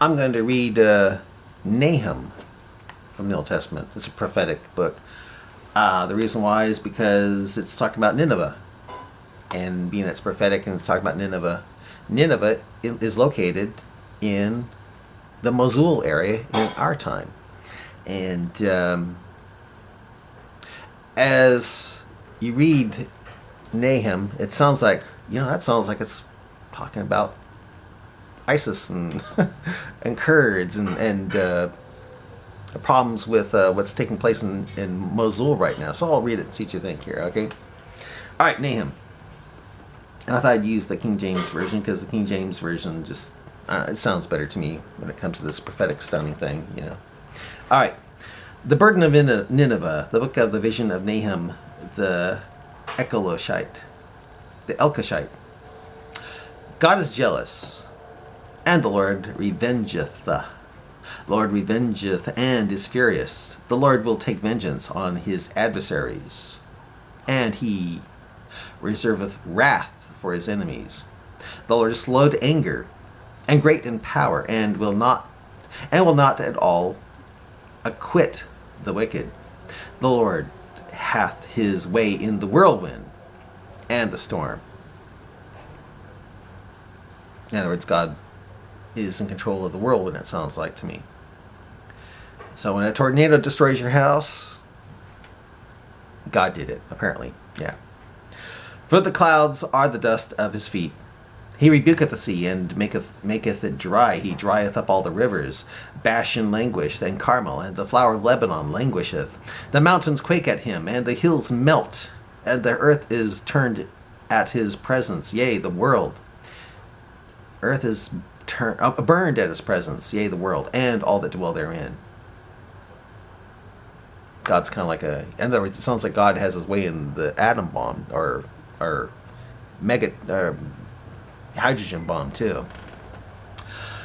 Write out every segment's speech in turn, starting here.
I'm going to read Nahum from the Old Testament. It's a prophetic book. The reason why is because it's talking about Nineveh. And being it's prophetic and it's talking about Nineveh, Nineveh is located in the Mosul area in our time. And as you read Nahum, it sounds like, that sounds like it's talking about ISIS and and Kurds and problems with what's taking place in Mosul right now. So I'll read it and see what you think here, okay? All right, Nahum. And I thought I'd use the King James Version because the King James Version just, it sounds better to me when it comes to this prophetic stunning thing, All right. The Burden of Nineveh, the book of the vision of Nahum, the Elkoshite. The Elkoshite. God is jealous, and the Lord revengeth. The Lord revengeth and is furious. The Lord will take vengeance on his adversaries, and he reserveth wrath for his enemies. The Lord is slow to anger, and great in power, and will not at all acquit the wicked. The Lord hath his way in the whirlwind and the storm. In other words, God is in control of the whirlwind, it sounds like to me. So when a tornado destroys your house, God did it, apparently. Yeah. For the clouds are the dust of his feet. He rebuketh the sea, and maketh it dry. He drieth up all the rivers. Bashan languisheth, and Carmel, and the flower of Lebanon languisheth. The mountains quake at him, and the hills melt, and the earth is turned at his presence. Yea, the world. Earth is burned at his presence. Yea, the world, and all that dwell therein. God's kind of like in other words, it sounds like God has his way in the atom bomb, or hydrogen bomb too.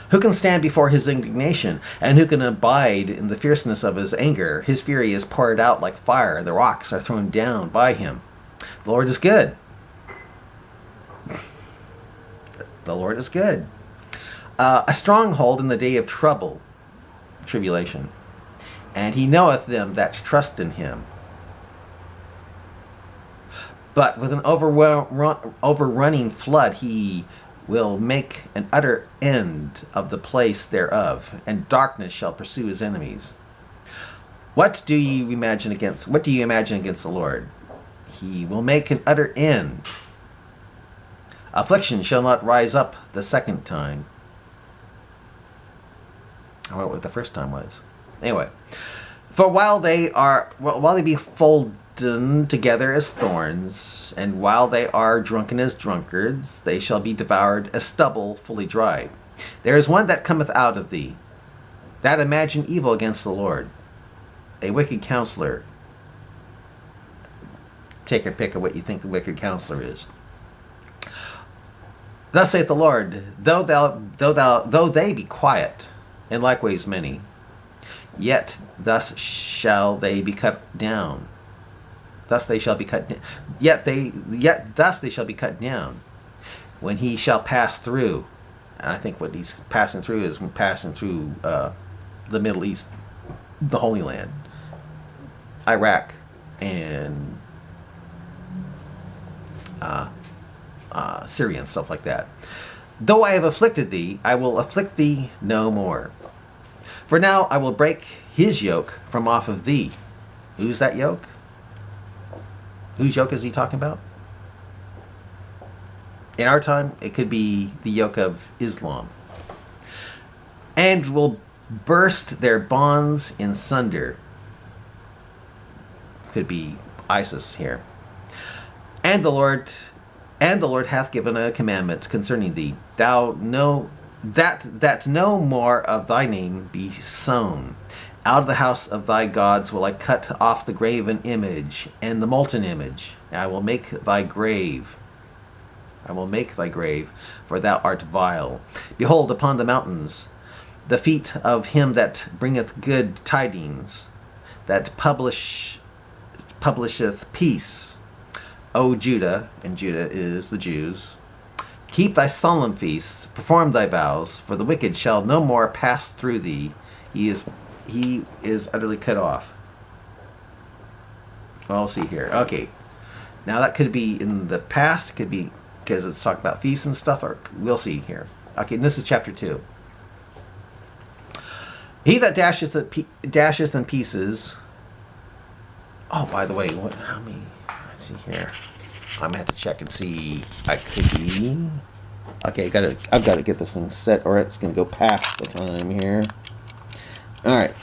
Who can stand before his indignation, and who can abide in the fierceness of his anger? His fury is poured out like fire, and the rocks are thrown down by him. The Lord is good. The Lord is good. A stronghold in the day of tribulation. And he knoweth them that trust in him. But with an overrunning flood he will make an utter end of the place thereof, and darkness shall pursue his enemies. What do you imagine against the Lord? He will make an utter end. Affliction shall not rise up the second time. I wonder what the first time was. Anyway, for while they be folden together as thorns, and while they are drunken as drunkards, they shall be devoured as stubble fully dried. There is one that cometh out of thee, that imagine evil against the Lord, a wicked counselor. Take a pick of what you think the wicked counselor is. Thus saith the Lord, though they be quiet, and likewise many, yet thus shall they be cut down. Thus they shall be cut down. Yet thus they shall be cut down, when he shall pass through. And I think what he's passing through is passing through the Middle East, the Holy Land, Iraq, and Syria and stuff like that. Though I have afflicted thee, I will afflict thee no more. For now I will break his yoke from off of thee. Who's that yoke? Whose yoke is he talking about? In our time, it could be the yoke of Islam. And will burst their bonds in sunder. Could be ISIS here. And the Lord hath given a commandment concerning thee, that no more of thy name be sown. Out of the house of thy gods will I cut off the graven image and the molten image. And I will make thy grave. For thou art vile. Behold, upon the mountains, the feet of him that bringeth good tidings, that publisheth peace. O Judah, and Judah is the Jews, Keep thy solemn feasts, perform thy vows, for the wicked shall no more pass through thee. He is utterly cut off. Well, I'll see here. Okay. Now that could be in the past, could be because it's talking about feasts and stuff, or we'll see here. Okay, and this is chapter 2. He that dasheth in pieces. Oh, by the way, how many? Let's see here. I'm gonna have to check and see. I could be. Okay, I've got to get this thing set, or it's gonna go past the time here. All right.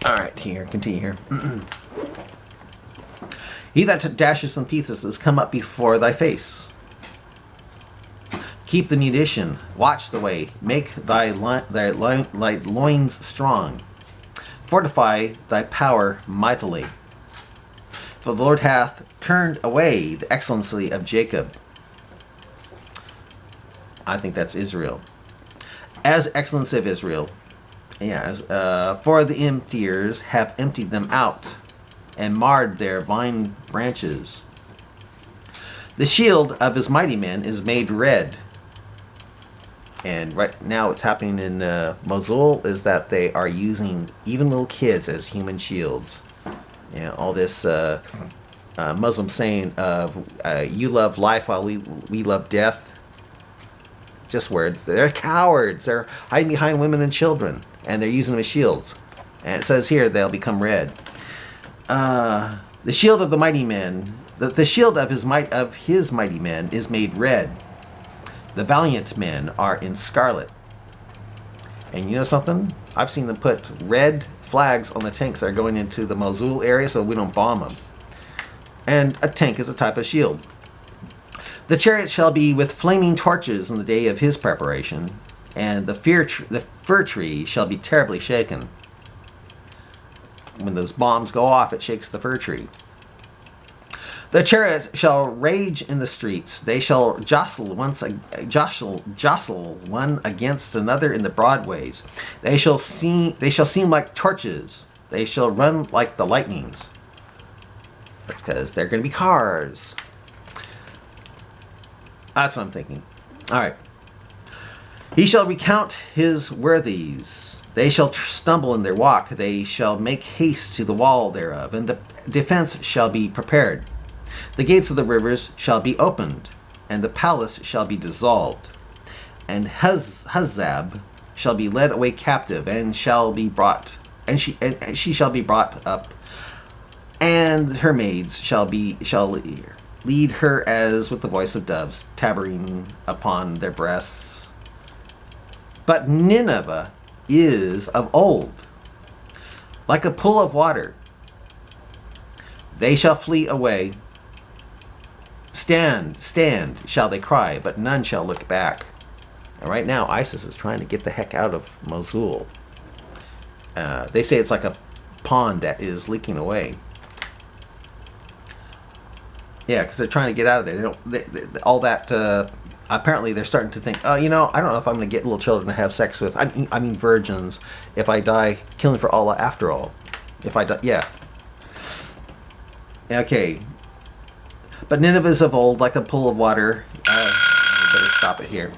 All right, here, continue here. He that dashes in pieces is come up before thy face. Keep the munition, watch the way, make thy loins strong. Fortify thy power mightily. For the Lord hath turned away the excellency of Jacob. I think that's Israel. As excellency of Israel. Yeah, for the emptiers have emptied them out and marred their vine branches. The shield of his mighty men is made red. And right now what's happening in Mosul is that they are using even little kids as human shields. You know, all this Muslim saying of you love life while we love death. Just words. They're cowards. They're hiding behind women and children. And they're using them as shields. And it says here they'll become red. The shield of the mighty men, the shield of his mighty men is made red. The valiant men are in scarlet. And you know something? I've seen them put red flags on the tanks that are going into the Mosul area so we don't bomb them. And a tank is a type of shield. The chariot shall be with flaming torches in the day of his preparation, and the fir tree shall be terribly shaken. When those bombs go off, it shakes the fir tree. The chariots shall rage in the streets. They shall jostle one against another in the broad ways. They shall seem like torches. They shall run like the lightnings. That's because they're going to be cars. That's what I'm thinking. All right. He shall recount his worthies. They shall stumble in their walk. They shall make haste to the wall thereof, and the defense shall be prepared. The gates of the rivers shall be opened, and the palace shall be dissolved. And Huzzab shall be led away captive, and shall be brought, and she shall be brought up, and her maids shall lead her as with the voice of doves, tabering upon their breasts. But Nineveh is of old, like a pool of water. They shall flee away. Stand, stand, shall they cry, but none shall look back. And right now, ISIS is trying to get the heck out of Mosul. They say it's like a pond that is leaking away. Yeah, because they're trying to get out of there. All that. Apparently, they're starting to think, oh, I don't know if I'm going to get little children to have sex with. I mean, virgins. If I die, killing for Allah after all. If I die, yeah. Okay. But Nineveh is of old, like a pool of water. Better stop it here.